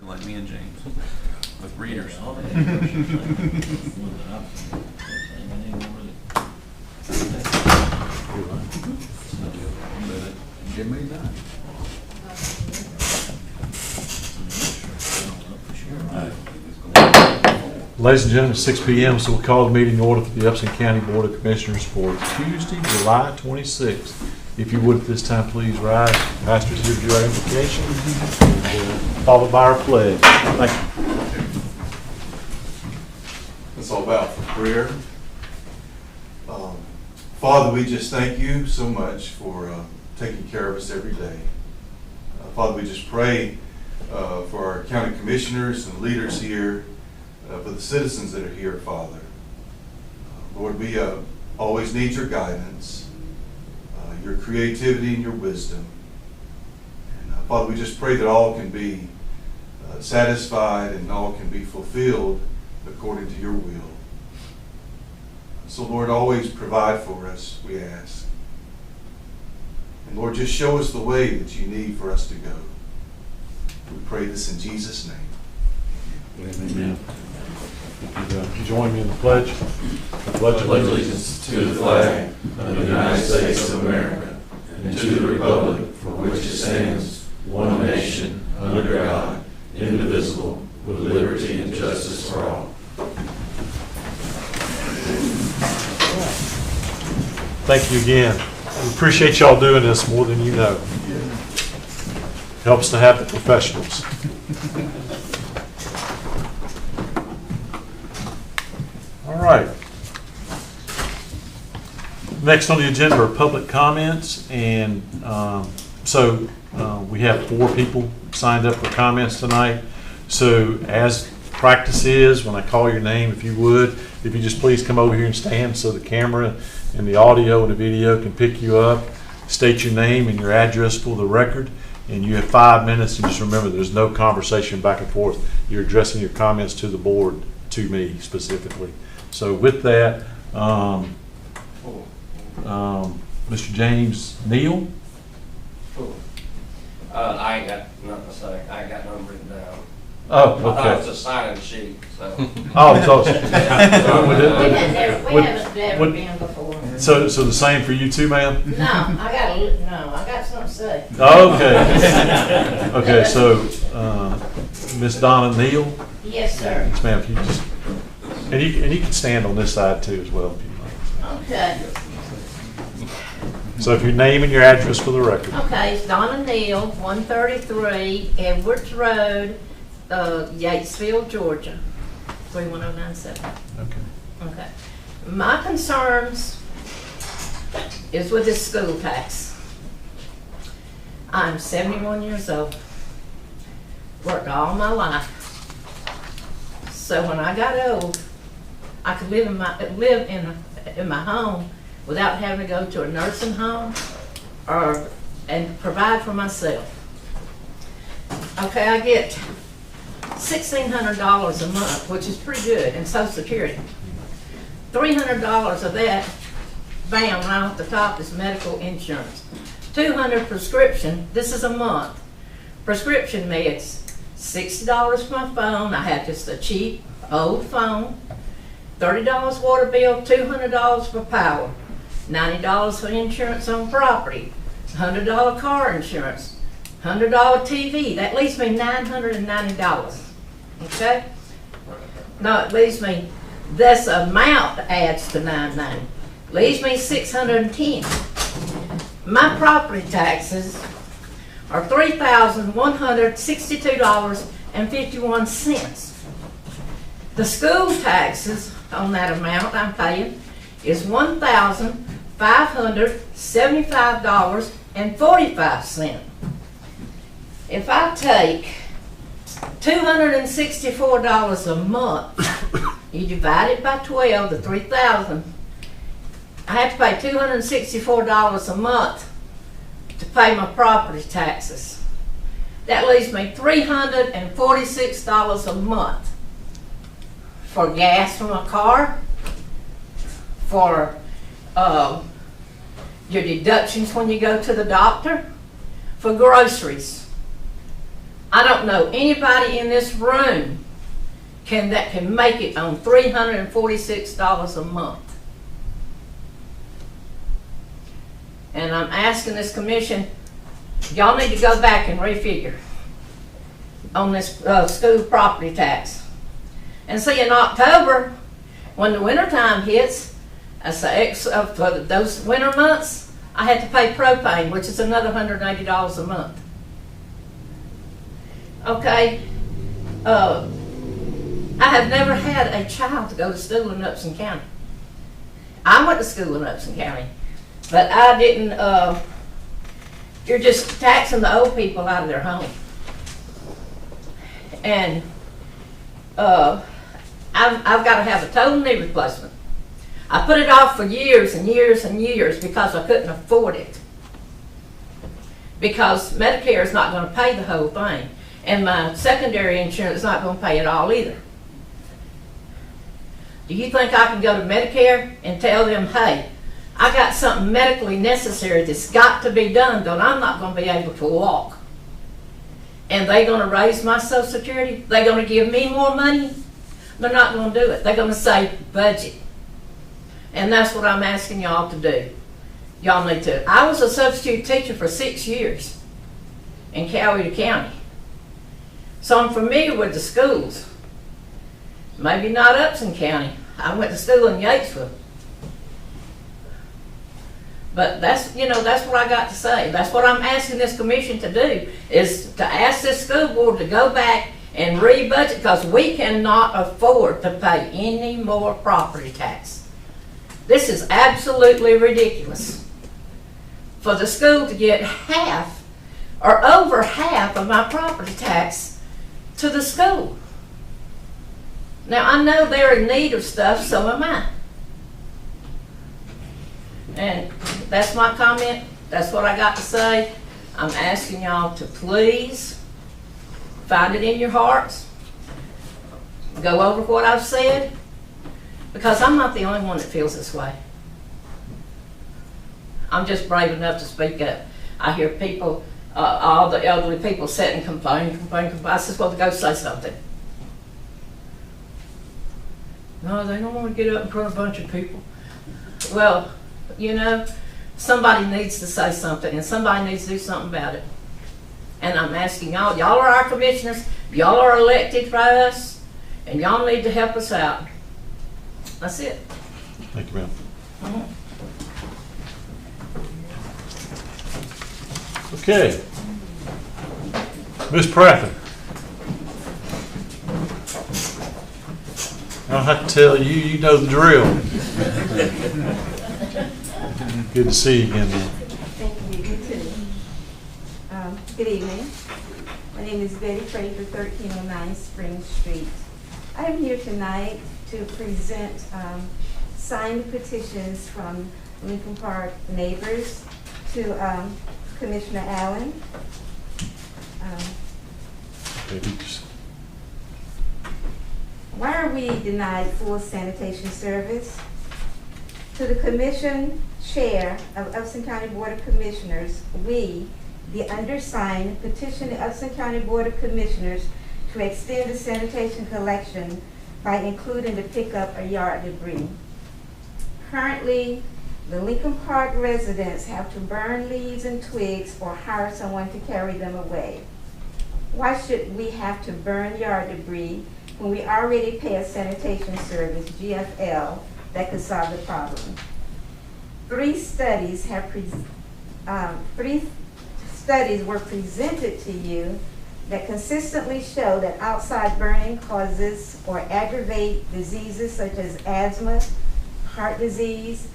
like me and James, with readers. It may not. Ladies and gentlemen, 6 p.m., so we'll call the meeting to order for the Upson County Board of Commissioners for Tuesday, July 26th. If you would, at this time, please rise. Pastors, here to do our invocation, followed by our pledge. Thank you. Let's all bow for prayer. Father, we just thank you so much for taking care of us every day. Father, we just pray for our county commissioners and leaders here, for the citizens that are here, Father. Lord, we always need your guidance, your creativity and your wisdom. And Father, we just pray that all can be satisfied and all can be fulfilled according to your will. So Lord, always provide for us, we ask. And Lord, just show us the way that you need for us to go. We pray this in Jesus' name. Amen. Join me in the pledge. Pledge allegiance to the flag of the United States of America and to the republic for which it stands, one nation, under God, indivisible, with liberty and justice for all. Thank you again. We appreciate y'all doing this more than you know. Helps to have the professionals. All right. Next on the agenda are public comments, and we have 4 people signed up for comments tonight. So as practice is, when I call your name, if you would, if you just please come over here and stand so the camera and the audio and the video can pick you up. State your name and your address for the record, and you have 5 minutes. And just remember, there's no conversation back and forth. You're addressing your comments to the board, to me specifically. So with that, Mr. James Neal. I ain't got nothing to say. I ain't got nothing written down. Oh, I thought it was okay. a sign-in sheet, so. Oh, it's awesome. We haven't never been before. So the same for you too, ma'am? No, I got something to say. Okay. Okay, so Miss Donna Neal. Yes, sir. Yes, ma'am. If you just and you can stand on this side too as well if you like. Okay. So if your name and your address for the record. Okay, it's Donna Neal, 133 Edwards Road, Yatesville, Georgia, 31097. Okay. Okay. My concerns is with this school tax. I'm 71 years old. Worked all my life. So when I got old, I could live in my home without having to go to a nursing home and provide for myself. Okay, I get $1,600 a month, which is pretty good, in Social Security. $300 of that, bam, right off the top, is medical insurance. $200 prescription, this is a month. Prescription meds, $60 for my phone. I have just a cheap old phone. $30 water bill, $200 for power, $90 for insurance on property, $100 car insurance, $100 TV. That leaves me $990. Okay? No, it leaves me, this amount adds to $990. Leaves me $610. My property taxes are $3,162.51. The school taxes on that amount I'm paying is $1,575.45. If I take $264 a month, you divide it by 12, the 3,000, I have to pay $264 a month to pay my property taxes. That leaves me $346 a month for gas for my car, for your deductions when you go to the doctor, for groceries. I don't know anybody in this room that can make it on $346 a month. And I'm asking this commission, y'all need to go back and refigure on this school property tax. And see, in October, when the winter time hits, for those winter months, I had to pay propane, which is another $180 a month. Okay, I have never had a child to go to school in Upson County. I went to school in Upson County, but I didn't, you're just taxing the old people out of their home. And I've got to have a total knee replacement. I put it off for years and years and years because I couldn't afford it. Because Medicare is not going to pay the whole thing. And my secondary insurance is not going to pay it all either. Do you think I can go to Medicare and tell them, hey, I got something medically necessary that's got to be done, but I'm not going to be able to walk? And they're going to raise my Social Security? They're going to give me more money? They're not going to do it. They're going to say budget. And that's what I'm asking y'all to do. Y'all need to. I was a substitute teacher for 6 years in Coweta County. So I'm familiar with the schools. Maybe not Upson County. I went to school in Yatesville. But that's what I got to say. That's what I'm asking this commission to do, is to ask this school board to go back and re-budget, because we cannot afford to pay any more property tax. This is absolutely ridiculous. For the school to get half or over half of my property tax to the school. Now, I know they're in need of stuff, so am I. And that's my comment. That's what I got to say. I'm asking y'all to please find it in your hearts. Go over what I've said, because I'm not the only one that feels this way. I'm just brave enough to speak up. I hear people, all the elderly people sit and complain. I said, well, go say something. No, they don't want to get up in front of a bunch of people. Well, somebody needs to say something, and somebody needs to do something about it. And I'm asking y'all are our commissioners, y'all are elected by us, and y'all need to help us out. That's it. Thank you, ma'am. Okay. Ms. Prather. I don't have to tell you, you know the drill. Good to see you again, man. Thank you, you too. Good evening. My name is Betty Fraser, 1309 Spring Street. I am here tonight to present signed petitions from Lincoln Park neighbors to Commissioner Allen. Why are we denied full sanitation service? To the Commission Chair of Upson County Board of Commissioners, we, the undersigned, petition the Upson County Board of Commissioners to extend the sanitation collection by including the pickup of yard debris. Currently, the Lincoln Park residents have to burn leaves and twigs or hire someone to carry them away. Why should we have to burn yard debris when we already pay a sanitation service, GFL, that could solve the problem? Three studies were presented to you that consistently show that outside burning causes or aggravate diseases such as asthma, heart disease,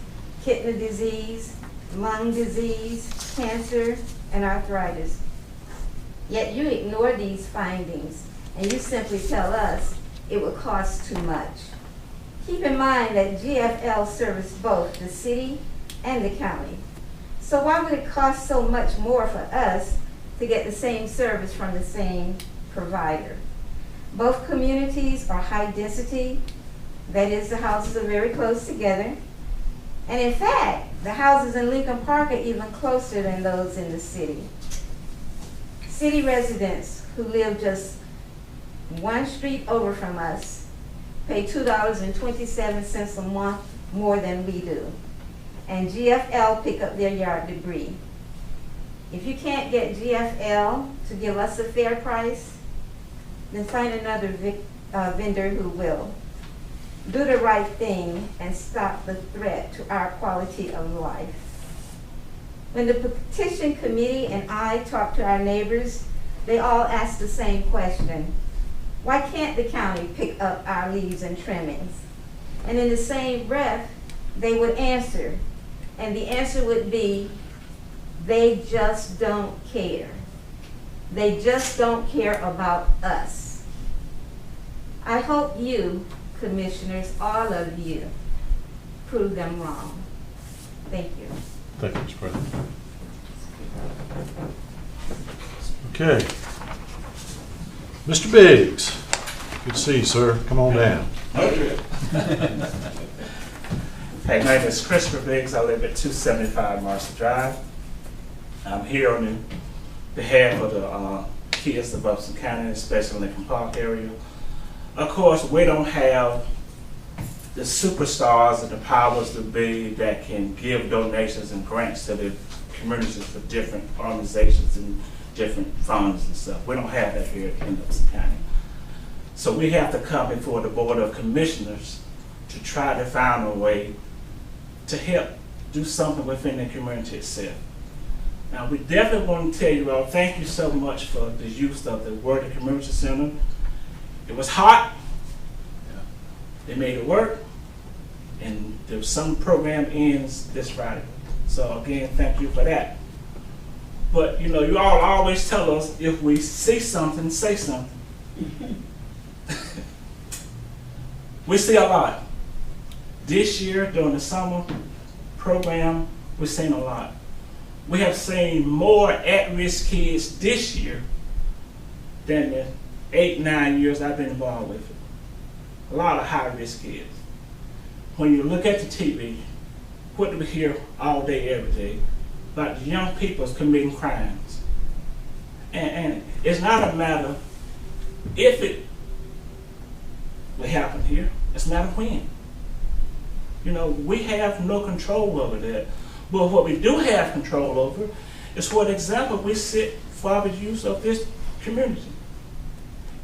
kidney disease, lung disease, cancer, and arthritis. Yet you ignore these findings and you simply tell us it would cost too much. Keep in mind that GFL serves both the city and the county. So why would it cost so much more for us to get the same service from the same provider? Both communities are high density. That is, the houses are very close together. And in fact, the houses in Lincoln Park are even closer than those in the city. City residents who live just one street over from us pay $2.27 a month more than we do. And GFL pick up their yard debris. If you can't get GFL to give us a fair price, then find another vendor who will. Do the right thing and stop the threat to our quality of life. When the petition committee and I talk to our neighbors, they all ask the same question. Why can't the county pick up our leaves and trimmings? And in the same breath, they would answer. And the answer would be, they just don't care. They just don't care about us. I hope you, commissioners, all of you, prove them wrong. Thank you. Thank you, Mr. President. Okay. Mr. Biggs, good to see you, sir. Come on down. Hey, my name is Christopher Biggs. I live at 275 Marshall Drive. I'm here on behalf of the kids of Upson County, especially in the Lincoln Park area. Of course, we don't have the superstars and the powers to be that can give donations and grants to the communities for different organizations and different funds and stuff. We don't have that here in Upson County. So we have to come before the Board of Commissioners to try to find a way to help do something within the community itself. Now, we definitely want to tell you all, thank you so much for the use of the Word Community Center. It was hot. They made it work. And there was some program ends this Friday. So again, thank you for that. But you know, you all always tell us if we see something, say something. We see a lot. This year, during the summer program, we've seen a lot. We have seen more at-risk kids this year than the 8-9 years I've been involved with it. A lot of high-risk kids. When you look at the TV, what do we hear all day, every day? About the young people committing crimes. And it's not a matter if it will happen here, it's a matter when. You know, we have no control over that. But what we do have control over is what example we set for the use of this community.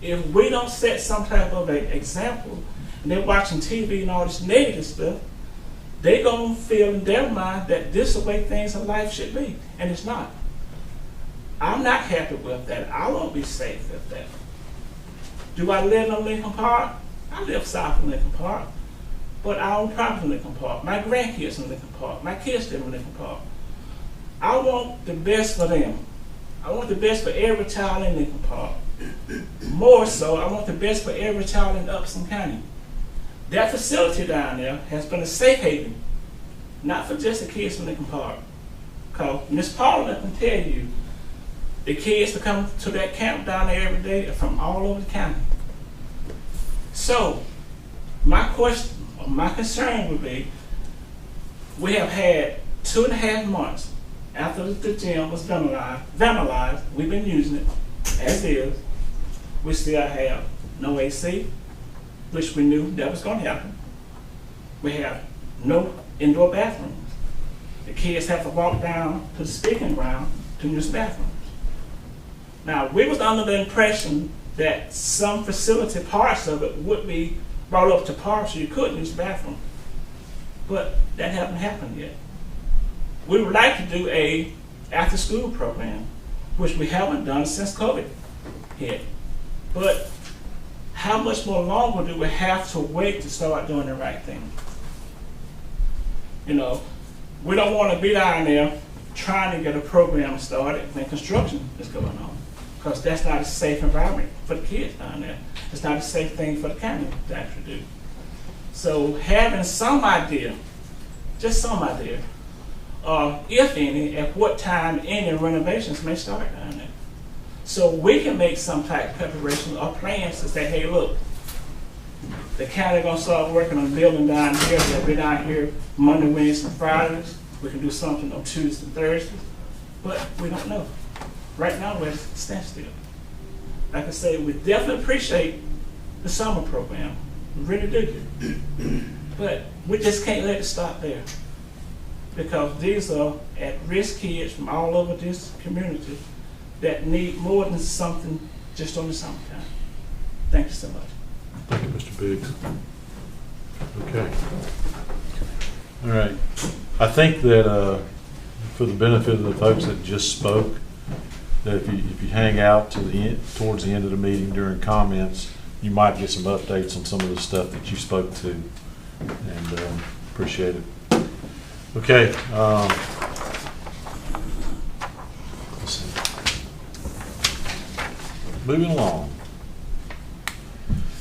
If we don't set some type of an example, and they're watching TV and all this negative stuff, they're going to feel in their mind that this is the way things in life should be, and it's not. I'm not happy with that. I won't be safe with that. Do I live in Lincoln Park? I live south of Lincoln Park, but I own property in Lincoln Park. My grandkids in Lincoln Park. My kids live in Lincoln Park. I want the best for them. I want the best for every child in Lincoln Park. More so, I want the best for every child in Upson County. That facility down there has been a safe haven, not for just the kids in Lincoln Park. Because Ms. Paula can tell you, the kids that come to that camp down there every day are from all over the county. So, my question, or my concern would be, we have had 2.5 months after the gym was vandalized. We've been using it as is. We still have no AC, which we knew that was going to happen. We have no indoor bathrooms. The kids have to walk down to the speaking ground to use bathrooms. Now, we was under the impression that some facility parts of it would be brought up to par so you could use the bathroom. But that hasn't happened yet. We would like to do a after-school program, which we haven't done since COVID hit. But how much more longer do we have to wait to start doing the right thing? You know, we don't want to be down there trying to get a program started when construction is going on, because that's not a safe environment for the kids down there. It's not a safe thing for the county to actually do. So having some idea, just some idea, if any, at what time any renovations may start down there. So we can make some type of preparation or plans to say, hey, look, the county gonna start working on building down here. They'll be down here Monday, Wednesday, and Fridays. We can do something on Tuesdays and Thursdays, but we don't know. Right now, we're at a standstill. like I say, we definitely appreciate the summer program. We really do. But we just can't let it stop there. Because these are at-risk kids from all over this community that need more than something just on the summertime. Thank you so much. Thank you, Mr. Biggs. Okay. All right. I think that for the benefit of the folks that just spoke, that if you hang out to the end, towards the end of the meeting during comments, you might get some updates on some of the stuff that you spoke to, and appreciate it. Okay. Let's see. Moving along.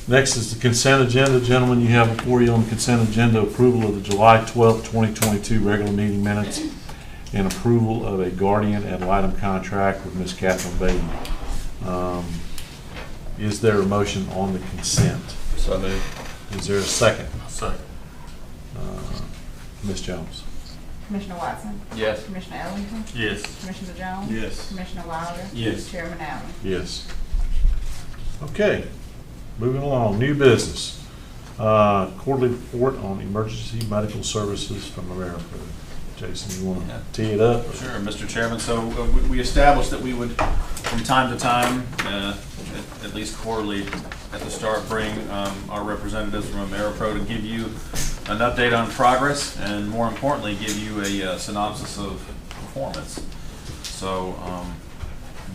Next is the consent agenda. Gentlemen, you have before you on the consent agenda approval of the July 12th, 2022 regular meeting minutes and approval of a guardian ad litem contract with Ms. Catherine Beatty. Is there a motion on the consent? So moved. Is there a second? Second. Ms. Jones? Commissioner Watson? Yes. Commissioner Ellington? Yes. Commissioner Jones? Yes. Commissioner Wilder? Yes. Chairman Allen? Yes. Okay, moving along, new business. Quarterly report on emergency medical services from America. Jason, you want to tee it up? Sure, Mr. Chairman. So we established that we would, from time to time, at least quarterly, at the start, bring our representatives from AmeriPro to give you an update on progress and, more importantly, give you a synopsis of performance. So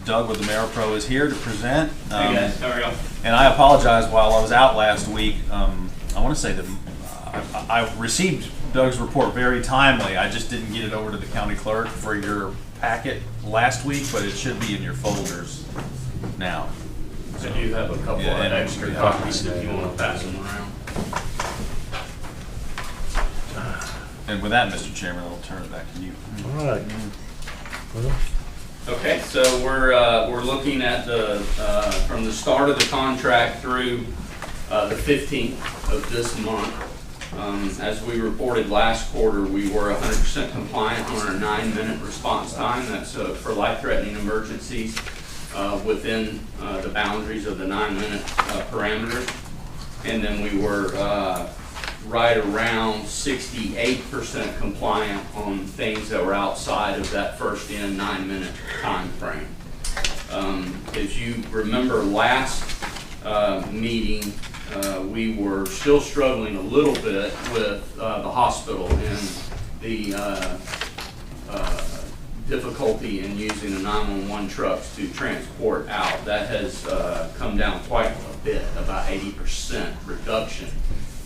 Doug with AmeriPro is here to present. Hey guys, how are y'all? And I apologize, while I was out last week, I want to say that I received Doug's report very timely. I just didn't get it over to the county clerk for your packet last week, but it should be in your folders now. I do have a couple Yeah, of and extra yeah. copies if you want to pass them around. And with that, Mr. Chairman, I'll turn it back to you. All right. Well, Okay, so we're looking at the from the start of the contract through the 15th of this month. As we reported last quarter, we were 100% compliant on our 9-minute response time. That's for life-threatening emergencies within the boundaries of the 9-minute parameter. And then we were right around 68% compliant on things that were outside of that first in 9-minute time frame. As you remember last meeting, we were still struggling a little bit with the hospital and the difficulty in using the 911 trucks to transport out. That has come down quite a bit, about 80% reduction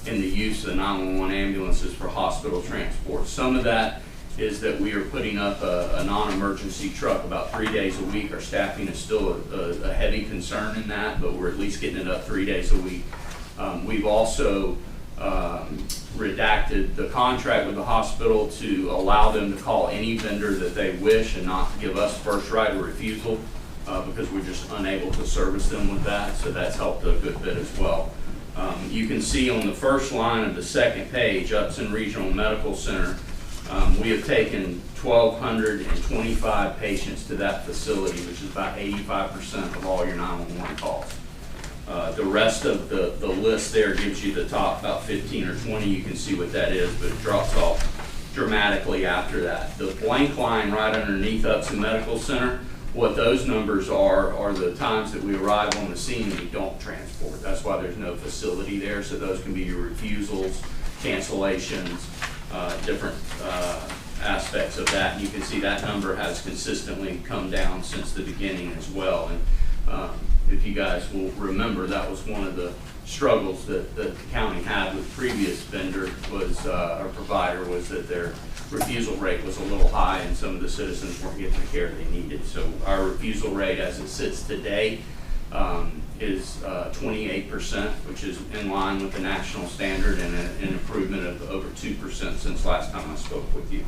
in the use of the 911 ambulances for hospital transport. Some of that is that we are putting up a non-emergency truck about 3 days a week. Our staffing is still a heavy concern in that, but we're at least getting it up 3 days a week. We've also redacted the contract with the hospital to allow them to call any vendor that they wish and not give us first right of refusal because we're just unable to service them with that, so that's helped a good bit as well. You can see on the first line of the second page, Upson Regional Medical Center, we have taken 1,225 patients to that facility, which is about 85% of all your 911 calls. The rest of the list there gives you the top about 15 or 20. You can see what that is, but it drops off dramatically after that. The blank line right underneath Upson Medical Center, what those numbers are the times that we arrive on the scene and we don't transport. That's why there's no facility there, so those can be your refusals, cancellations, different aspects of that. And you can see that number has consistently come down since the beginning as well. And if you guys will remember, that was one of the struggles that the county had with previous vendor was, or provider, was that their refusal rate was a little high and some of the citizens weren't getting the care they needed. So our refusal rate as it sits today is 28%, which is in line with the national standard and an improvement of over 2% since last time I spoke with you.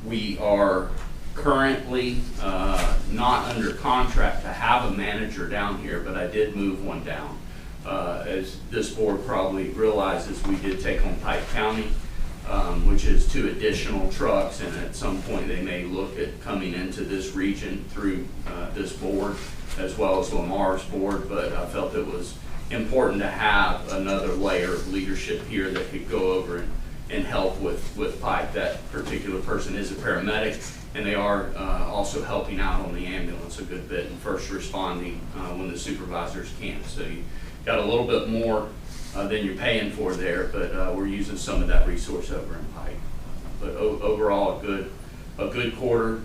We are currently not under contract to have a manager down here, but I did move one down. As this board probably realizes, we did take on Pike County. which is 2 additional trucks, and at some point they may look at coming into this region through this board as well as Lamar's board, but I felt it was important to have another layer of leadership here that could go over and help with Pike. That particular person is a paramedic, and they are also helping out on the ambulance a good bit and first responding when the supervisors can't. So you got a little bit more than you're paying for there, but we're using some of that resource over in Pike. But overall, a good quarter,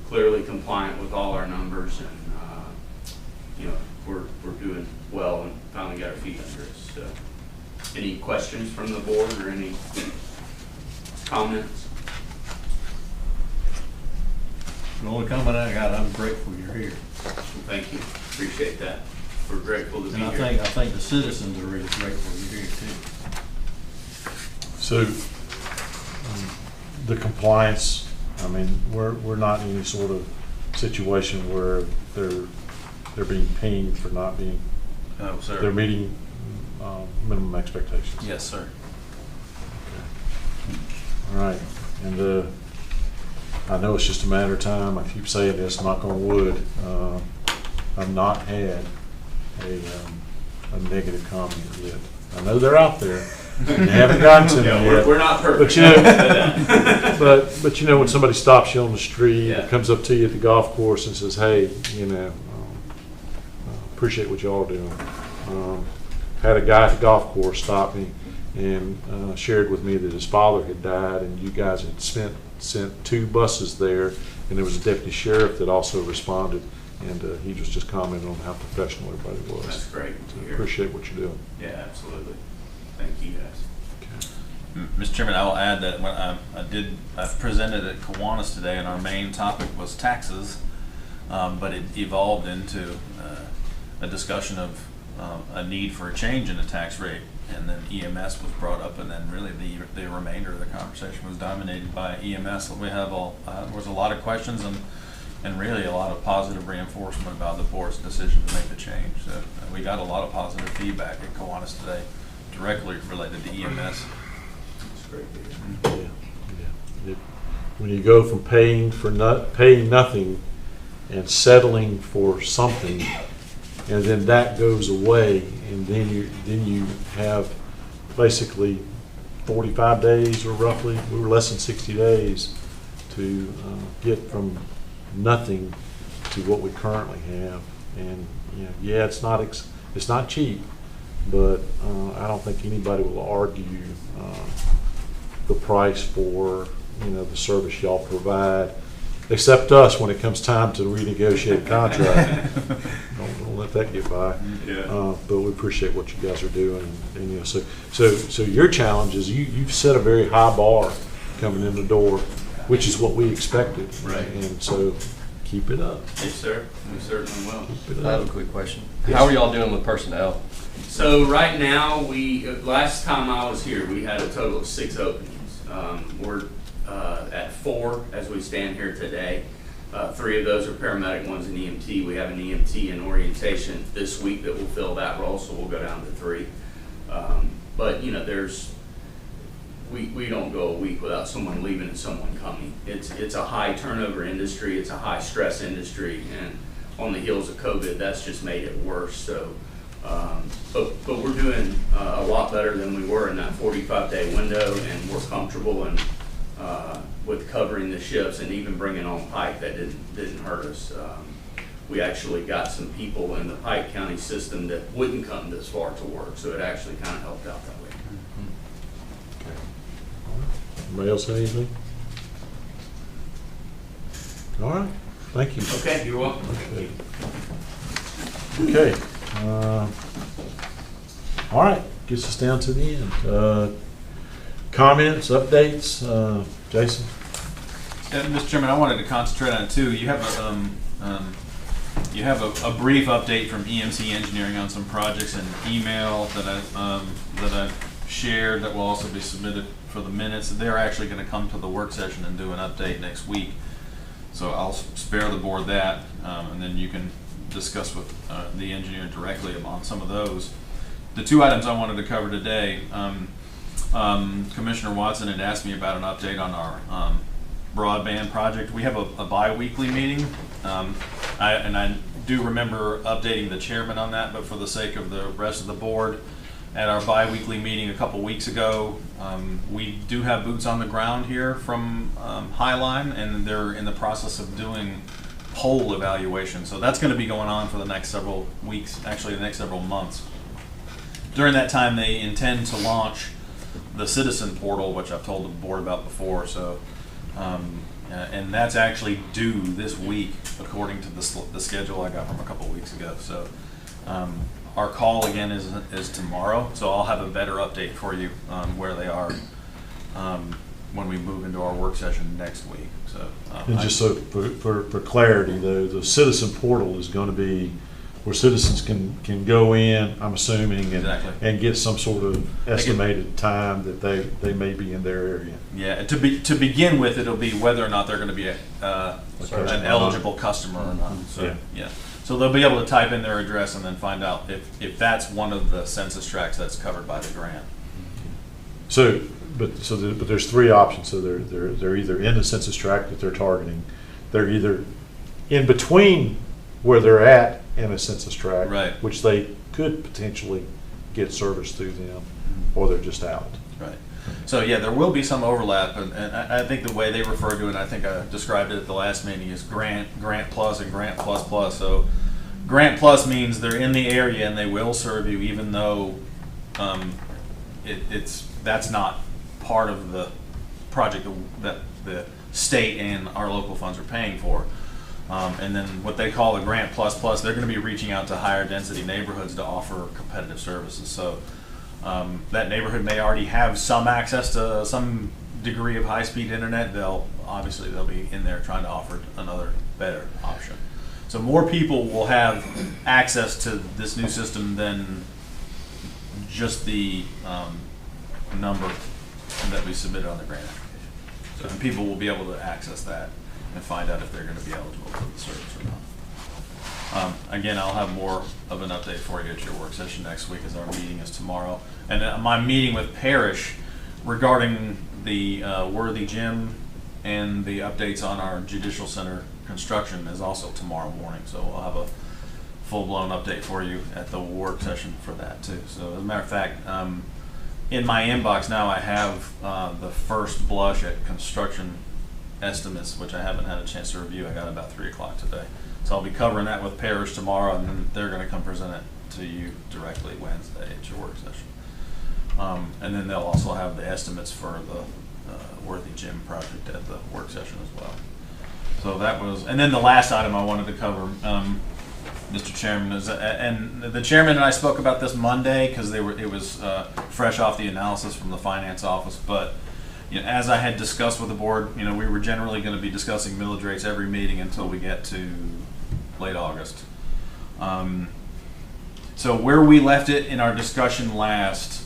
clearly compliant with all our numbers, and we're doing well and finally got our feet under us. So, any questions from the board or any comments? The only comment I got, I'm grateful you're here. Well, thank you. Appreciate that. We're grateful to be And I here. think the citizens are really grateful you're here too. So, the compliance, I mean, we're not in any sort of situation where they're being pinged for not being, Oh, sir. they're meeting minimum expectations. Yes, sir. All right, and I know it's just a matter of time. I keep saying this, knock on wood. I've not had a negative comment yet. I know they're out there. They haven't gotten to me yet. We're not perfect. But you know, but you know, when somebody stops you on the street, Yeah. comes up to you at the golf course and says, "Hey, appreciate what y'all are doing." Had a guy at the golf course stop me and shared with me that his father had died, and you guys had sent 2 buses there, and there was a deputy sheriff that also responded, and he was just commenting on how professional everybody was. That's great to hear. Appreciate what you're doing. Yeah, absolutely. Thank you, guys. Mr. Chairman, I will add that when I presented at Kiwanis today, and our main topic was taxes, but it evolved into a discussion of a need for a change in the tax rate, and then EMS was brought up, and then really the remainder of the conversation was dominated by EMS. We have there was a lot of questions and really a lot of positive reinforcement about the board's decision to make the change. So we got a lot of positive feedback at Kiwanis today, directly related to EMS. That's great to hear. Yeah. When you go from paying nothing and settling for something, and then that goes away, and then you have basically 45 days, or roughly, we were less than 60 days to get from nothing to what we currently have. And yeah, it's not cheap, but I don't think anybody will argue the price for the service y'all provide, except us when it comes time to renegotiate a contract. Don't let that get by. Yeah. But we appreciate what you guys are doing, and so your challenge is you've set a very high bar coming in the door, which is what we expected. Right. And so keep it up. Yes, sir. We certainly will. Keep it I have up. a quick question. How are y'all doing with personnel? So right now, last time I was here, we had a total of 6 openings. We're at 4 as we stand here today. 3 of those are paramedic, one's an EMT. We have an EMT in orientation this week that will fill that role, so we'll go down to 3. But we don't go a week without someone leaving and someone coming. It's a high turnover industry, it's a high stress industry, and on the heels of COVID, that's just made it worse. So, but we're doing a lot better than we were in that 45-day window, and we're comfortable with covering the shifts and even bringing on Pike. That didn't hurt us. We actually got some people in the Pike County system that wouldn't come this far to work, so it actually kind of helped out that way. Anybody else have anything? All right. Thank you. Okay, you're welcome. Okay. All right. Gets us down to the end. Comments, updates, Jason? Yeah, Mr. Chairman, I wanted to concentrate on 2. You have a brief update from EMC Engineering on some projects and email that I shared that will also be submitted for the minutes. They're actually going to come to the work session and do an update next week. So I'll spare the board that, and then you can discuss with the engineer directly on some of those. The 2 items I wanted to cover today, Commissioner Watson had asked me about an update on our broadband project. We have a bi-weekly meeting. I do remember updating the chairman on that, but for the sake of the rest of the board, at our bi-weekly meeting a couple weeks ago, we do have boots on the ground here from Highline, and they're in the process of doing pole evaluation. So that's going to be going on for the next several weeks, actually the next several months. During that time, they intend to launch the citizen portal, which I've told the board about before. So, and that's actually due this week, according to the schedule I got from a couple weeks ago. So, our call again is tomorrow. So I'll have a better update for you on where they are when we move into our work session next week. So, And just so for clarity, though, the citizen portal is going to be where citizens can go in, I'm assuming, and, Exactly. and get some sort of estimated time that they may be in their area. yeah, to begin with, it'll be whether or not they're going to be an eligible customer or not. So, yeah. So they'll be able to type in their address and then find out if that's one of the census tracts that's covered by the grant. So, but there's three options. So they're either in the census tract that they're targeting, they're either in between where they're at in a census tract, Right. which they could potentially get service through them, or they're just out. Right. So yeah, there will be some overlap, and I think the way they refer to it, I think I described it at the last meeting, is Grant Plus, and Grant Plus Plus. So Grant Plus means they're in the area and they will serve you, even though that's not part of the project that the state and our local funds are paying for. And then what they call the Grant Plus Plus, they're going to be reaching out to higher density neighborhoods to offer competitive services. So that neighborhood may already have some access to some degree of high-speed internet. They'll be in there trying to offer another better option. So more people will have access to this new system than just the number that we submitted on the grant application. So people will be able to access that and find out if they're going to be eligible for the service or not. Again, I'll have more of an update for you at your work session next week, as our meeting is tomorrow. And my meeting with Parrish regarding the Worthy Gym and the updates on our Judicial Center construction is also tomorrow morning. So I'll have a full-blown update for you at the work session for that too. So as a matter of fact, in my inbox now I have the first blush at construction estimates, which I haven't had a chance to review. I got about 3 o'clock today. So I'll be covering that with Parrish tomorrow, and then they're going to come present it to you directly Wednesday at your work session. And then they'll also have the estimates for the Worthy Gym project at the work session as well. So that was, and then the last item I wanted to cover, Mr. Chairman, is, and the chairman and I spoke about this Monday because it was fresh off the analysis from the finance office, but as I had discussed with the board, we were generally going to be discussing millage rates every meeting until we get to late August. So where we left it in our discussion last,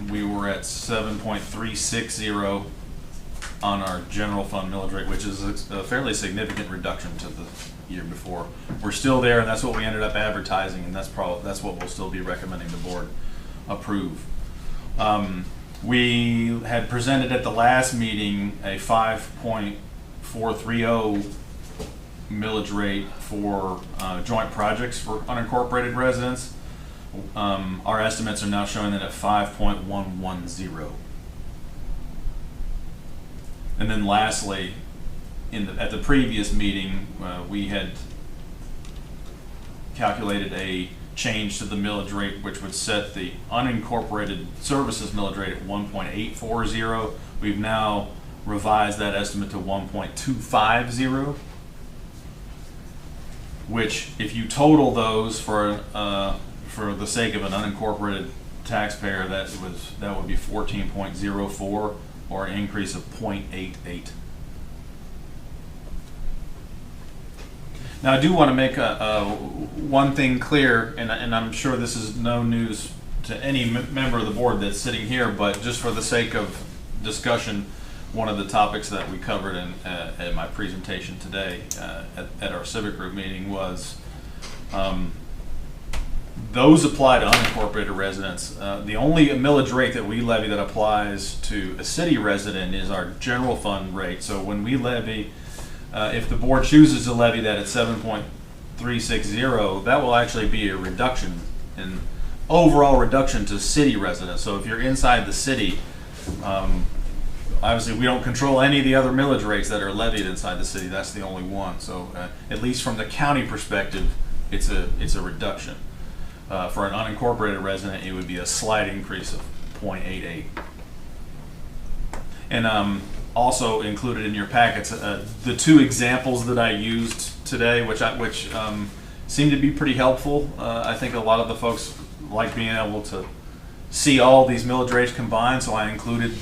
we were at 7.360 on our general fund millage rate, which is a fairly significant reduction to the year before. We're still there, and that's what we ended up advertising, and that's what we'll still be recommending the board approve. We had presented at the last meeting a 5.430 millage rate for joint projects for unincorporated residents. Our estimates are now showing that at 5.110. And then lastly, at the previous meeting, we had calculated a change to the millage rate, which would set the unincorporated services millage rate at 1.840. We've now revised that estimate to 1.250, which, if you total those for the sake of an unincorporated taxpayer, that would be 14.04, or an increase of 0.88. Now, I do want to make one thing clear, and I'm sure this is no news to any member of the board that's sitting here, but just for the sake of discussion, one of the topics that we covered in my presentation today at our civic group meeting was those apply to unincorporated residents. The only millage rate that we levy that applies to a city resident is our general fund rate. So when we levy, if the board chooses to levy that at 7.360, that will actually be a reduction in overall reduction to city residents. So if you're inside the city, obviously we don't control any of the other millage rates that are levied inside the city. That's the only one. So at least from the county perspective, it's a reduction. For an unincorporated resident, it would be a slight increase of 0.88. And also included in your packets, the two examples that I used today, which seem to be pretty helpful. I think a lot of the folks like being able to see all these millage rates combined, so I included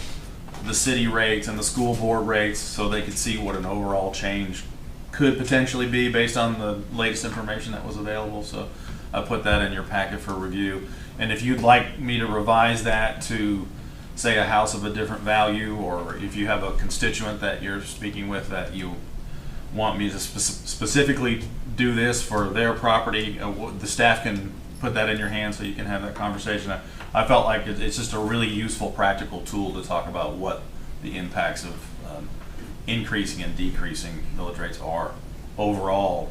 the city rates and the school board rates so they could see what an overall change could potentially be based on the latest information that was available. So I put that in your packet for review. And if you'd like me to revise that to, say, a house of a different value, or if you have a constituent that you're speaking with that you want me to specifically do this for their property, the staff can put that in your hands so you can have that conversation. I felt like it's just a really useful, practical tool to talk about what the impacts of increasing and decreasing millage rates are overall,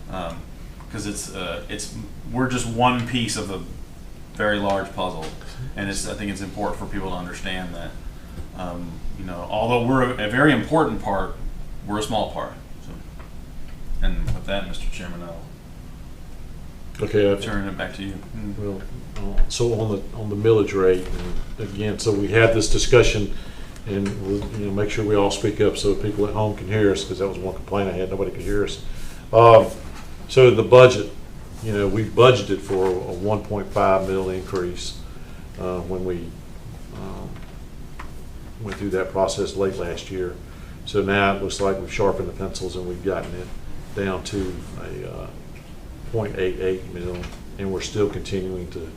because we're just one piece of a very large puzzle, and I think it's important for people to understand that although we're a very important part, we're a small part. So, and with that, Mr. Chairman, I'll turn it back to you. Well, so on the millage rate, and again, so we had this discussion, and we'll make sure we all speak up so people at home can hear us, because that was one complaint I had, nobody could hear us. So the budget, we budgeted for a 1.5 mil increase when we went through that process late last year. So now it looks like we've sharpened the pencils and we've gotten it down to a 0.88 mil, and we're still continuing to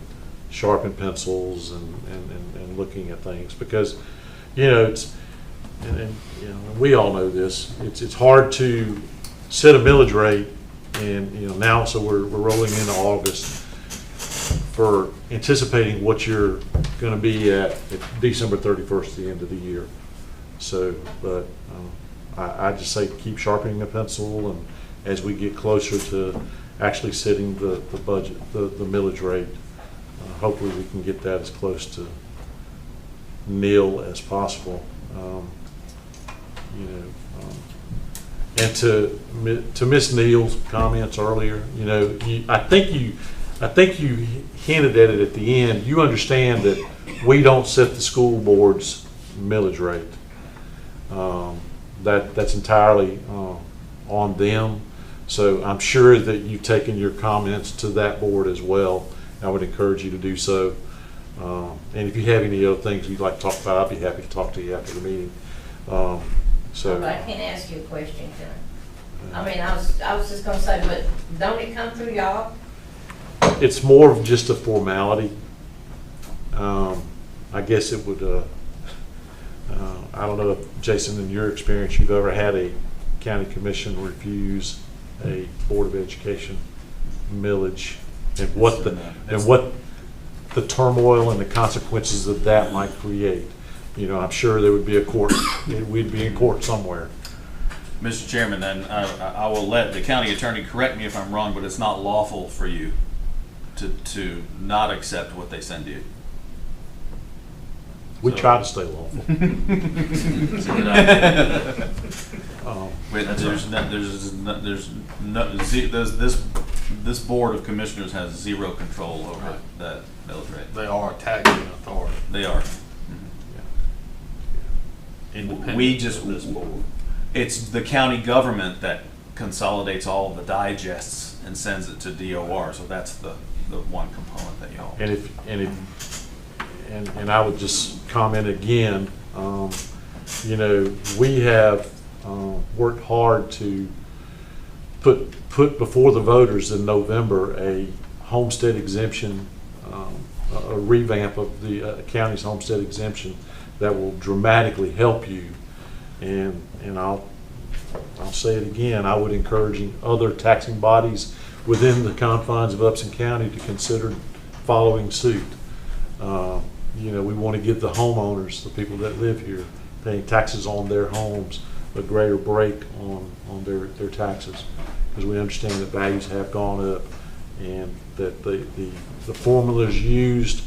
sharpen pencils and looking at things, because it's we all know this. It's hard to set a millage rate, and now so we're rolling into August for anticipating what you're going to be at December 31st, the end of the year. So, but I just say keep sharpening the pencil, and as we get closer to actually setting the budget, the millage rate, hopefully we can get that as close to nil as possible. And to Miss Neal's comments earlier, I think you hinted at it at the end. You understand that we don't set the school board's millage rate. That's entirely on them. So I'm sure that you've taken your comments to that board as well. I would encourage you to do so. And if you have any other things you'd like to talk about, I'd be happy to talk to you after the meeting. But I can't ask you a question, can I? I mean, I was just gonna say, but don't it come through y'all? It's more of just a formality. I guess it would, I don't know if, Jason, in your experience, you've ever had a county commission refuse a Board of Education millage, and what the turmoil and the consequences of that might create. I'm sure there would be a court, we'd be in court somewhere. Mr. Chairman, then I will let the county attorney correct me if I'm wrong, but it's not lawful for you to not accept what they send you. We try to stay lawful. This board of commissioners has zero control over that millage rate. They are taxing authority. They are. Independent We just of this board. It's the county government that consolidates all of the digests and sends it to DOR. So that's the one component that y'all. And I would just comment again. We have worked hard to put before the voters in November a homestead exemption, a revamp of the county's homestead exemption that will dramatically help you. And I'll say it again, I would encourage other taxing bodies within the confines of Upson County to consider following suit. You know, we want to give the homeowners, the people that live here, paying taxes on their homes, a greater break on their taxes, because we understand that values have gone up, and that the formulas used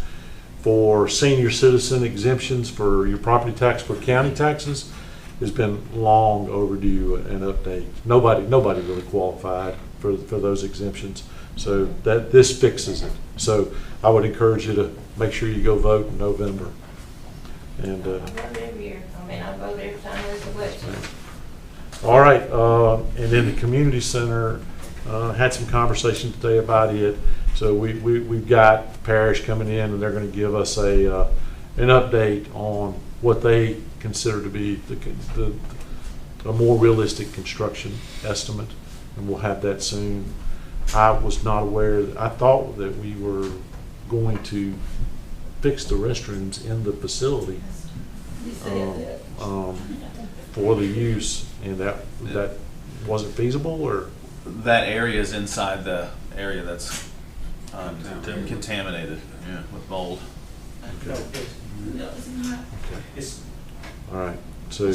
for senior citizen exemptions for your property tax for county taxes has been long overdue an update. Nobody really qualified for those exemptions, so that this fixes it. So I would encourage you to make sure you go vote in November. And I vote every year. I mean, I vote every time there's an election. all right, and then the community center had some conversation today about it. So we've got the parish coming in, and they're going to give us an update on what they consider to be a more realistic construction estimate, and we'll have that soon. I was not aware. I thought that we were going to fix the restrooms in the facility for the use, and that wasn't feasible, or That area is inside the area that's contaminated with mold. all right. So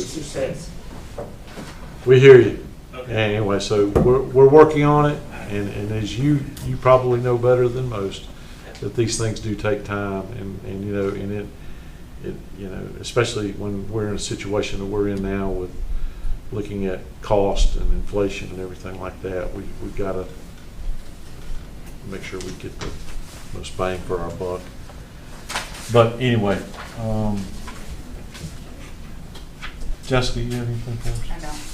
we hear you. Anyway, so we're working on it, and as you probably know better than most, that these things do take time, and you know, and it you know, especially when we're in a situation that we're in now with looking at cost and inflation and everything like that, we've got to make sure we get the most bang for our buck. But anyway, Jessica, you have anything for us? I don't.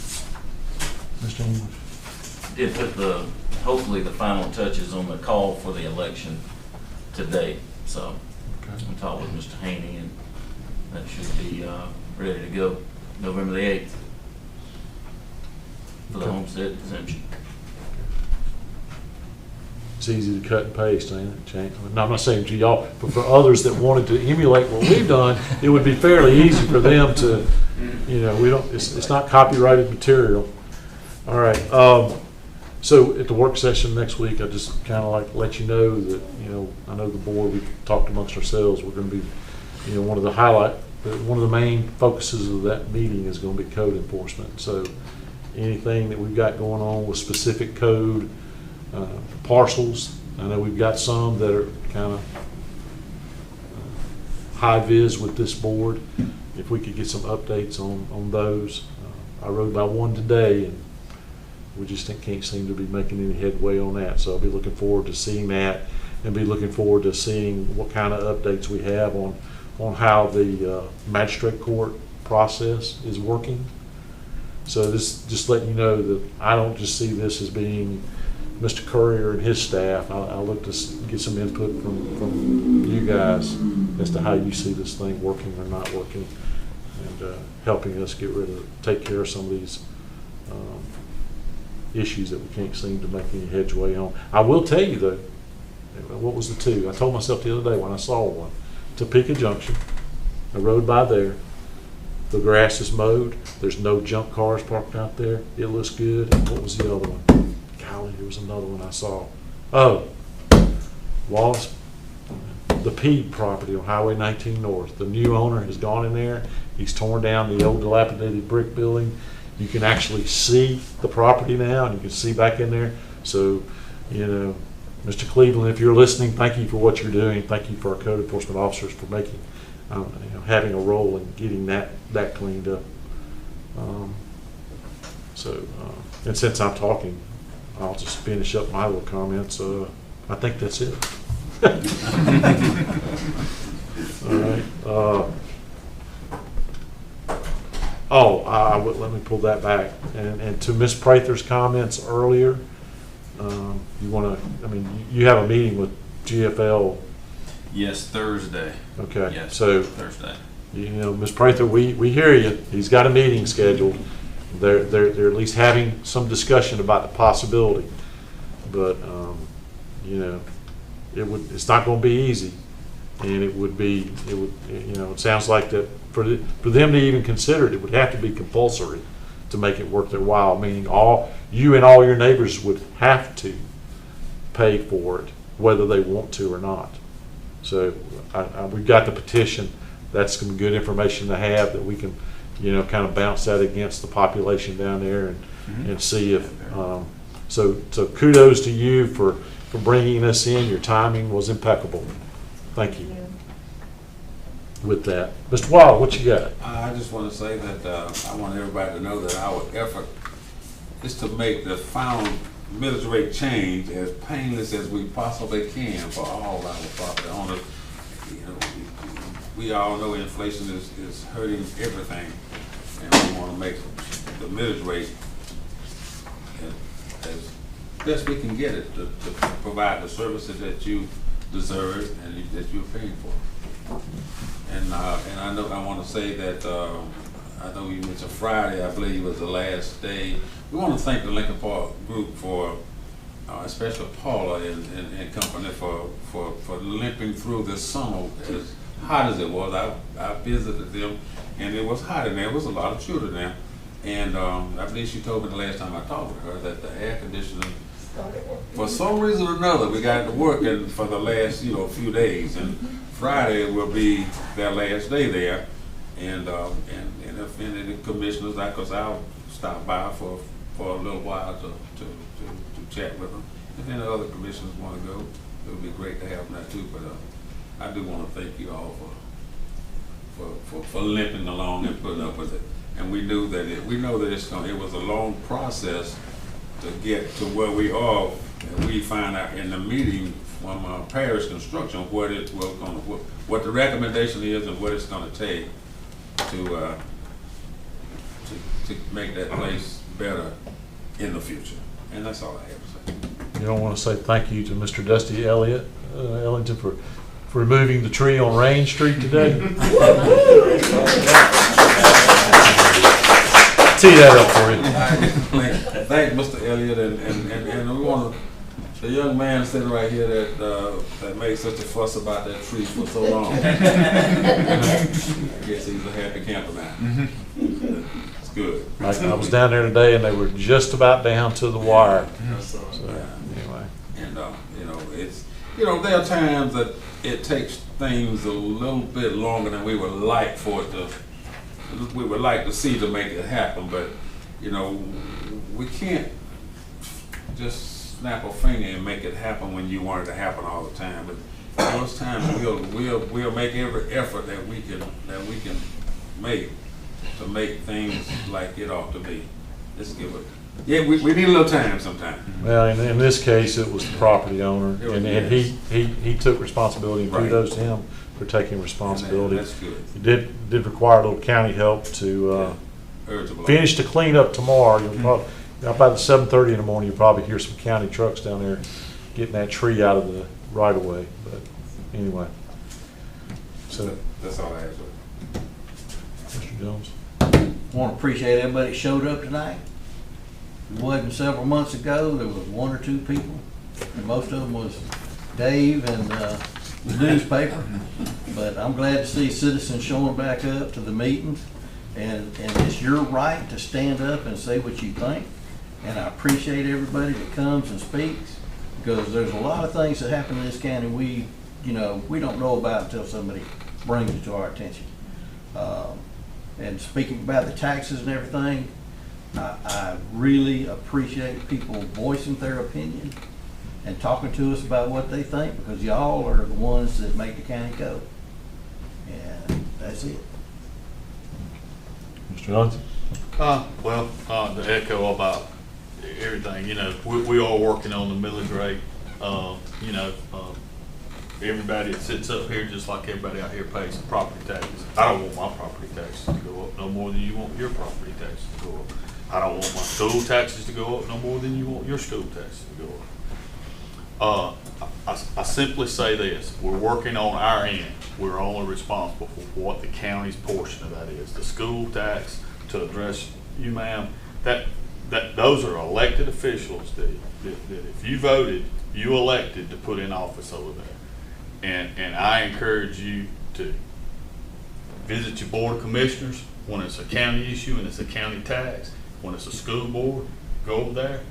Mr. English? Did put hopefully the final touches on the call for the election today. So Okay. I'm talking with Mr. Haney, and that should be ready to go November the 8th for the Okay. Homestead Exemption. It's easy to cut and paste, ain't it, Jane? No, I'm not saying to y'all, but for others that wanted to emulate what we've done, it would be fairly easy for them to, you know, it's not copyrighted material. All right, so at the work session next week, I just kind of like to let you know that, you know, I know the board, we've talked amongst ourselves, we're going to be, you know, one of the main focuses of that meeting is going to be code enforcement. So anything that we've got going on with specific code, parcels, I know we've got some that are kind of high vis with this board. If we could get some updates on those. I rode by one today, and we just can't seem to be making any headway on that. So I'll be looking forward to seeing that, and be looking forward to seeing what kind of updates we have on how the magistrate court process is working. So this just letting you know that I don't just see this as being Mr. Courier and his staff. I'll look to get some input from you guys as to how you see this thing working or not working, and helping us take care of some of these issues that we can't seem to make any headway on. I will tell you though, what was the two? I told myself the other day when I saw one, Topeka Junction, I rode by there. The grass is mowed. There's no junk cars parked out there. It looks good. And what was the other one? Golly, there was another one I saw. Oh, Wallace, the Peed property on Highway 19 North. The new owner has gone in there. He's torn down the old dilapidated brick building. You can actually see the property now, and you can see back in there. So, you know, Mr. Cleveland, if you're listening, thank you for what you're doing. Thank you for our code enforcement officers for making, having a role in getting that cleaned up. And since I'm talking, I'll just finish up my little comments. I think that's it. All right. Let me pull that back. And to Ms. Prather's comments earlier, you have a meeting with GFL. Yes, Thursday. Okay. Yes, so Thursday. You know, Ms. Prather, we hear you. He's got a meeting scheduled. They're at least having some discussion about the possibility, but you know, it's not going to be easy, and it sounds like that for them to even consider it, it would have to be compulsory to make it worth their while. Meaning, you and all your neighbors would have to pay for it, whether they want to or not. So we've got the petition. That's some good information to have that we can, kind of bounce that against the population down there and see if, so kudos to you for bringing this in. Your timing was impeccable. Thank you. With that, Mr. Wild, what you got? I just want to say that I want everybody to know that our effort is to make the final millage rate change as painless as we possibly can for all our property owners. We all know inflation is hurting everything, and we want to make the millage rate as best we can get it to provide the services that you deserve and that you're paying for. And I know I want to say that I know you mentioned Friday, I believe, was the last day. We want to thank the Lincoln Park group for, especially Paula and company for limping through this summer as hot as it was. I visited them, and it was hot in there. There was a lot of children there, and I believe she told me the last time I talked with her that the air conditioning, for some reason or another, we got it working for the last few days, and Friday will be their last day there, and if any of the commissioners, because I'll stop by for a little while to chat with them. If any other commissioners want to go, it would be great to have them there too. But I do want to thank you all for limping along and putting up with it. And we know that it was a long process to get to where we are. And we find out in the meeting from parish construction what the recommendation is and what it's going to take to make that place better in the future. And that's all I have to say. You don't want to say thank you to Mr. Dusty Ellington for removing the tree on Rain Street today? Tee that up for you. Thank Mr. Elliott, and we want the young man sitting right here that made such a fuss about that tree for so long. I guess he's a happy camper now. It's good. I was down there today, and they were just about down to the wire. So anyway, and it's there are times that it takes things a little bit longer than we would like to see to make it happen, but we can't just snap a finger and make it happen when you want it to happen all the time. But those times we'll make every effort that we can make to make things like it ought to be. Let's give it. Yeah, we need a little time sometimes. Well, in this case, it was the property owner, and he took responsibility, and kudos to him for taking responsibility. That's good. It did require a little county help to finish the cleanup tomorrow. You'll probably, by the 7:30 in the morning, you'll probably hear some county trucks down there getting that tree out of the right of way. But anyway, so that's all I have. Mr. Jones. I want to appreciate everybody that showed up tonight. It wasn't several months ago, there was one or two people, and most of them was Dave and the newspaper. But I'm glad to see citizens showing back up to the meetings, and it's your right to stand up and say what you think. And I appreciate everybody that comes and speaks, because there's a lot of things that happen in this county we don't know about until somebody brings it to our attention. And speaking about the taxes and everything, I really appreciate people voicing their opinion and talking to us about what they think, because y'all are the ones that make the county go. And that's it. Mr. Johnson. To echo about everything, we are working on the millage rate. Everybody that sits up here, just like everybody out here, pays the property taxes. I don't want my property taxes to go up no more than you want your property taxes to go up. I don't want my school taxes to go up no more than you want your school taxes to go up. I simply say this: we're working on our end. We're only responsible for what the county's portion of that is. The school tax, to address you, ma'am, that those are elected officials that if you voted, you elected to put in office over there. And I encourage you to visit your board of commissioners when it's a county issue and it's a county tax. When it's a school board, go over there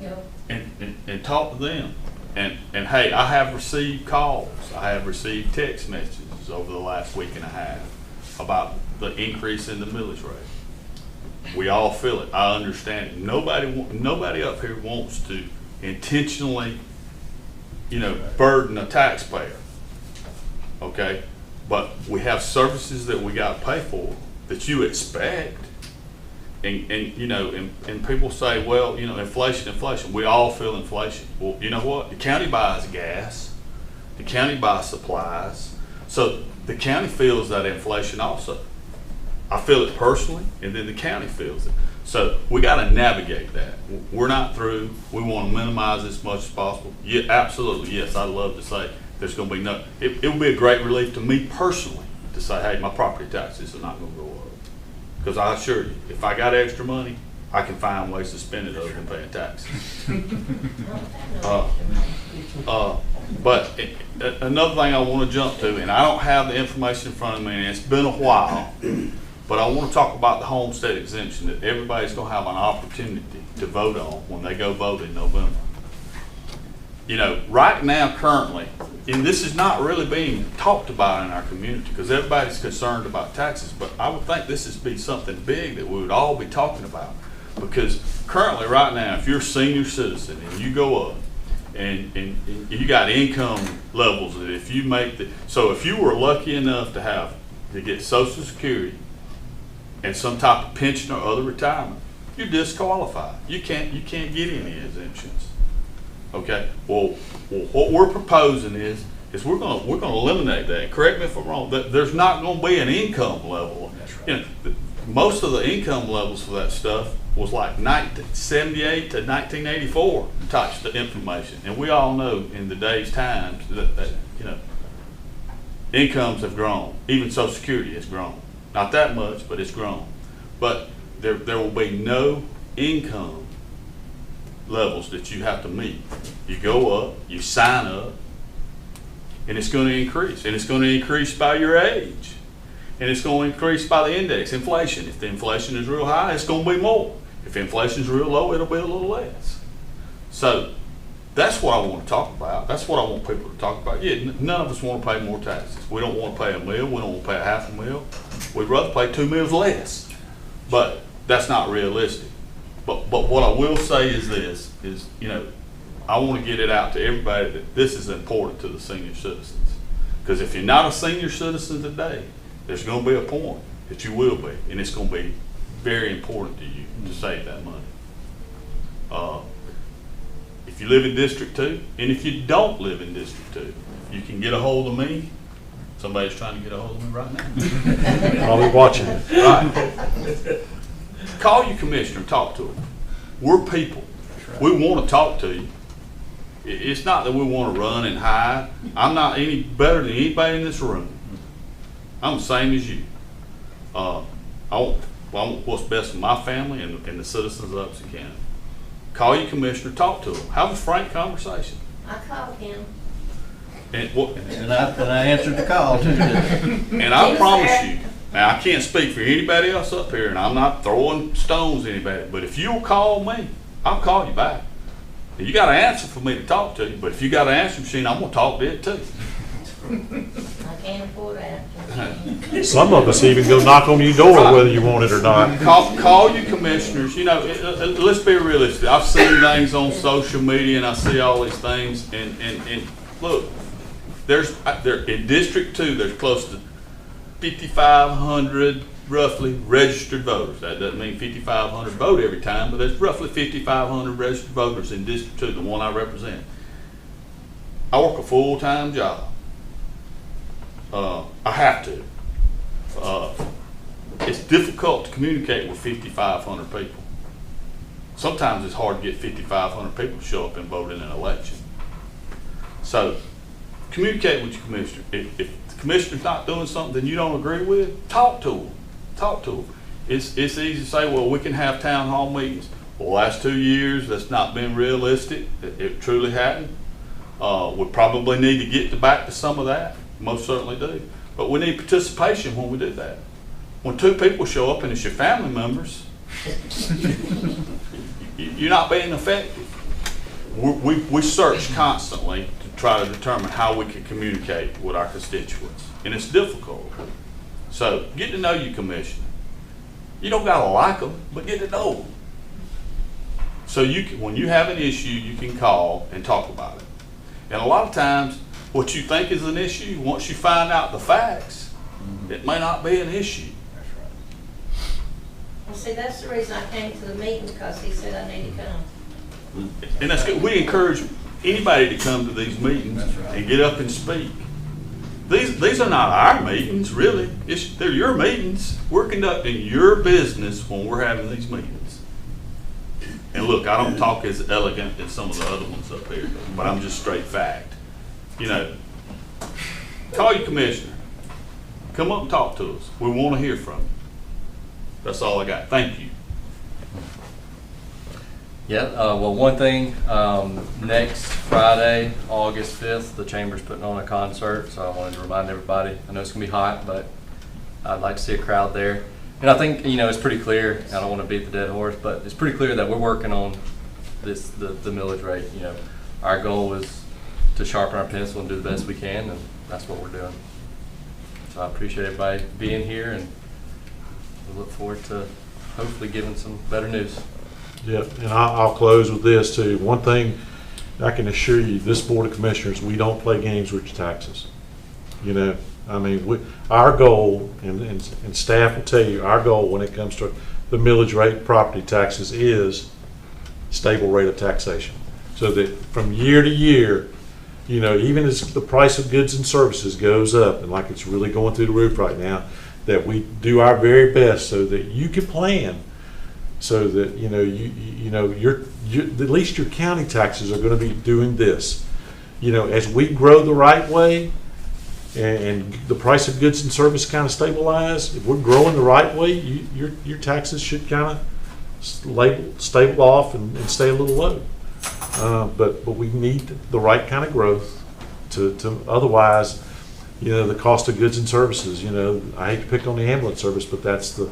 and talk to them And hey, I have received calls, I have received text messages over the last week and a half about the increase in the millage rate. We all feel it, I understand it. Nobody up here wants to intentionally, burden a taxpayer, okay? But we have services that we gotta pay for that you expect. And people say, well, inflation. We all feel inflation. Well, you know what? The county buys gas. The county buys supplies. So the county feels that inflation also. I feel it personally, and then the county feels it. So we got to navigate that. We're not through. We want to minimize as much as possible. Yeah, absolutely. Yes, I'd love to say there's going to be no. It would be a great relief to me personally to say, hey, my property taxes are not going to go up. Because I assure you, if I got extra money, I can find ways to spend it other than paying taxes. But another thing I want to jump to, and I don't have the information in front of me, and it's been a while, but I want to talk about the Homestead Exemption that everybody's going to have an opportunity to vote on when they go vote in November. Right now, currently, and this is not really being talked about in our community because everybody's concerned about taxes, but I would think this would be something big that we would all be talking about. Because currently, right now, if you're a senior citizen and you go up and you got income levels that if you make so if you were lucky enough to get Social Security and some type of pension or other retirement, you're disqualified. You can't get any exemptions. Okay. Well, what we're proposing is we're going to eliminate that. Correct me if I'm wrong. There's not going to be an income level. That's right. Most of the income levels for that stuff was like 1978 to 1984 types of information, and we all know in today's times that incomes have grown. Even Social Security has grown. Not that much, but it's grown. But there will be no income levels that you have to meet. You go up, you sign up, and it's going to increase. And it's going to increase by your age. And it's going to increase by the index, inflation. If the inflation is real high, it's going to be more. If inflation is real low, it'll be a little less. So that's what I want to talk about. That's what I want people to talk about. Yeah, none of us want to pay more taxes. We don't want to pay $1 million. We don't want to pay $500,000. We'd rather pay $2 million less. But that's not realistic. But what I will say is this, I want to get it out to everybody that this is important to the senior citizens. Because if you're not a senior citizen today, there's going to be a point that you will be, and it's going to be very important to you to save that money. If you live in District 2, and if you don't live in District 2, you can get a hold of me. Somebody's trying to get a hold of me right now. Probably watching it. Right. Call your commissioner and talk to them. We're people. Right. We want to talk to you. It's not that we want to run and hide. I'm not any better than anybody in this room. I'm the same as you. I want what's best for my family and the citizens of Upson County. Call your commissioner, talk to them. Have a frank conversation. I called him. And I answered the call too. And I promise you, now I can't speak for anybody else up here, and I'm not throwing stones at anybody, but if you'll call me, I'll call you back. You got to answer for me to talk to you, but if you got an answer machine, I'm going to talk to it too. I can't afford that. Some of us even go knock on your door whether you want it or not. Call your commissioners. Let's be realistic. I've seen things on social media and I see all these things, and look, in District 2, there's close to 5,500 roughly registered voters. That doesn't mean 5,500 vote every time, but there's roughly 5,500 registered voters in District 2, the one I represent. I work a full-time job. I have to. It's difficult to communicate with 5,500 people. Sometimes it's hard to get 5,500 people to show up and vote in an election. So communicate with your commissioner. If the commissioner's not doing something you don't agree with, talk to them. Talk to them. It's easy to say, well, we can have town hall meetings. Well, the last 2 years, that's not been realistic. It truly hadn't. We probably need to get back to some of that. Most certainly do. But we need participation when we do that. When 2 people show up and it's your family members, you're not being effective. we search constantly to try to determine how we can communicate with our constituents, and it's difficult. So get to know your commissioner. You don't gotta like them, but get to know them. So you can, when you have an issue, you can call and talk about it. And a lot of times, what you think is an issue, once you find out the facts, it may not be an issue. Well, see, that's the reason I came to the meeting, because he said I need to come. And that's good. We encourage anybody to come to these meetings and get up and speak. These are not our meetings, really. They're your meetings. We're conducting your business when we're having these meetings. And look, I don't talk as elegant as some of the other ones up here, but I'm just straight fact. You know, call your commissioner. Come up and talk to us. We want to hear from you. That's all I got. Thank you. Yeah, well, one thing, next Friday, August 5th, the Chamber's putting on a concert, so I wanted to remind everybody. I know it's going to be hot, but I'd like to see a crowd there. And I think, you know, it's pretty clear, I don't want to beat the dead horse, but it's pretty clear that we're working on the millage rate. You know, our goal is to sharpen our pencil and do the best we can, and that's what we're doing. So I appreciate everybody being here, and we look forward to hopefully giving some better news. Yep, and I'll close with this too. One thing I can assure you, this Board of Commissioners, we don't play games with your taxes. You know, I mean, our goal, and staff will tell you, our goal when it comes to the millage rate property taxes is stable rate of taxation. So that from year to year, you know, even as the price of goods and services goes up, and like it's really going through the roof right now, that we do our very best so that you can plan, so that you know at least your county taxes are going to be doing this. You know, as we grow the right way, and the price of goods and service kind of stabilize, if we're growing the right way, your taxes should kind of stable off and stay a little low. But we need the right kind of growth to otherwise, you know, the cost of goods and services. You know, I hate to pick on the ambulance service, but that's the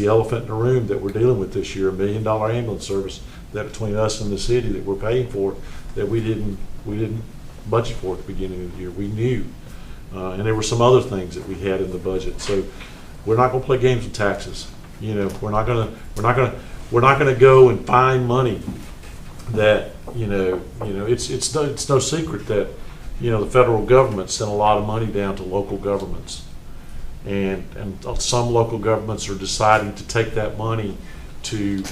elephant in the room that we're dealing with this year. $1 million ambulance service that between us and the city that we're paying for, that we didn't budget for at the beginning of the year. We knew, and there were some other things that we had in the budget. So we're not going to play games with taxes. You know, we're not going to go and find money that you know it's no secret that you know the federal government sent a lot of money down to local governments. And some local governments are deciding to take that money to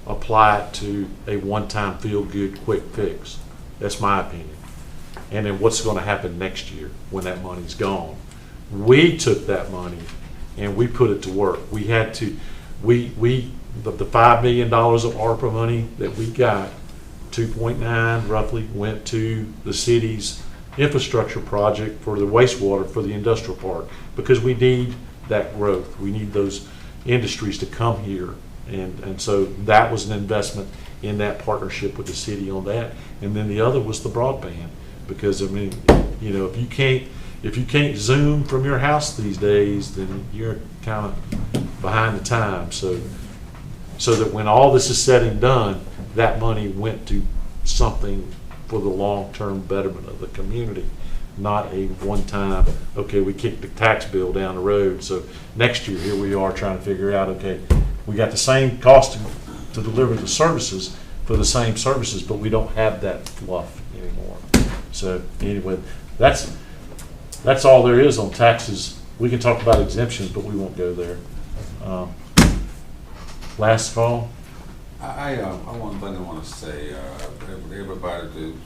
apply it to a one-time feel-good quick fix. That's my opinion. And then what's going to happen next year when that money's gone? We took that money and we put it to work. We had to, the $5 million of ARPA money that we got, 2.9 roughly went to the city's infrastructure project for the wastewater for the industrial park, because we need that growth. We need those industries to come here. And so that was an investment in that partnership with the city on that. And then the other was the broadband, because I mean, you know, if you can't Zoom from your house these days, then you're kind of behind the times. So that when all this is said and done, that money went to something for the long-term betterment of the community, not a one-time, okay, we kicked the tax bill down the road, so next year here we are trying to figure out, okay, we got the same cost to deliver the services for the same services, but we don't have that fluff anymore. So anyway, that's all there is on taxes. We can talk about exemptions, but we won't go there. Last call. One thing I want to say, everybody to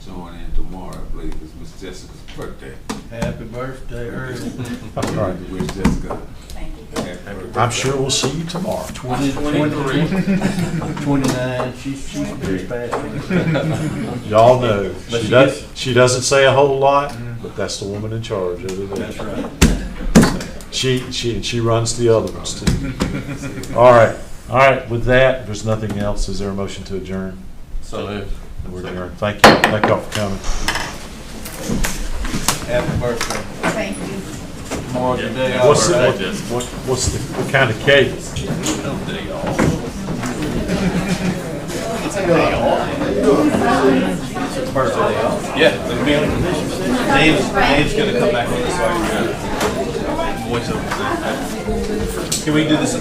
join in tomorrow, I believe, is Miss Jessica's birthday. Happy birthday, early. That's right. We wish Jessica. Thank you. Happy birthday. I'm sure we'll see you tomorrow. 29, she's pretty fast. Y'all know, But she doesn't say a whole lot, but that's the woman in charge over there. That's right. She runs the other ones too. All right, with that, if there's nothing else, is there a motion to adjourn? So moved. We're adjourned. Thank you. Thank y'all for coming. Happy birthday. Thank you. Tomorrow's the day What's off. what's the what kind of cake? Perfect. Yeah. Dave's gonna come back on this while you're voice over. Can we do this?